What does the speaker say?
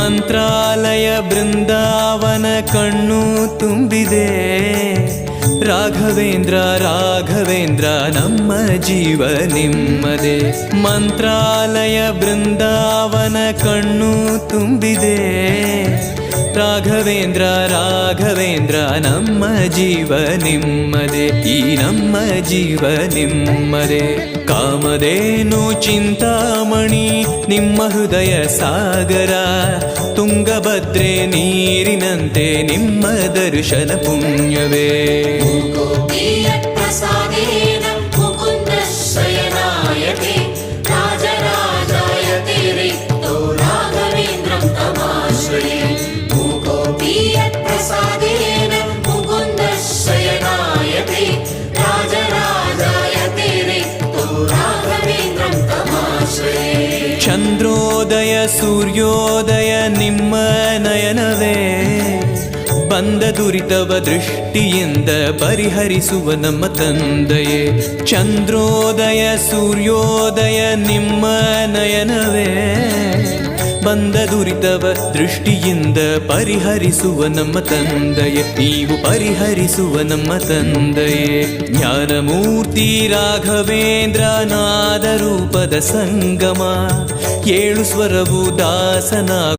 ಮಂತ್ರಾಲಯ ಬೃಂದಾವನ ಕಣ್ಣು ತುಂಬಿದೆ. ರಾಘವೇಂದ್ರ ರಾಘವೇಂದ್ರ ನಮ್ಮ ಜೀವ ನಿಮ್ಮದೇ. ಮಂತ್ರಾಲಯ ಬೃಂದಾವನ ಕಣ್ಣು ತುಂಬಿದೆ. ರಾಘವೇಂದ್ರ ರಾಘವೇಂದ್ರ ನಮ್ಮ ಜೀವ ನಿಮ್ಮದೇ. ಈ ನಮ್ಮ ಜೀವ ನಿಮ್ಮದೇ. ಕಾಮಧೇನು ಚಿಂತಾಮಣಿ ನಿಮ್ಮ ಹೃದಯ ಸಾಗರ. ತುಂಗಭದ್ರೆ ನೀರಿನಂತೆ ನಿಮ್ಮ ದರ್ಶನ ಪುಣ್ಯವೇ. ಚಂದ್ರೋದಯ ಸೂರ್ಯೋದಯ ನಿಮ್ಮ ನಯನವೇ. ಬಂದ ದುರಿತವ ದೃಷ್ಟಿಯಿಂದ ಪರಿಹರಿಸುವ ನಮ್ಮ ತಂದೆಯೇ. ಚಂದ್ರೋದಯ ಸೂರ್ಯೋದಯ ನಿಮ್ಮ ನಯನವೇ. ಬಂದ ದುರಿತವ ದೃಷ್ಟಿಯಿಂದ ಪರಿಹರಿಸುವ ನಮ್ಮ ತಂದೆಯೇ. ನೀವು ಪರಿಹರಿಸುವ ನಮ್ಮ ತಂದೆಯೇ. ಜ್ಞಾನಮೂರ್ತಿ ರಾಘವೇಂದ್ರ ನಾದ ರೂಪದ ಸಂಗಮ. ಏಳು ಸ್ವರವು ದಾಸನ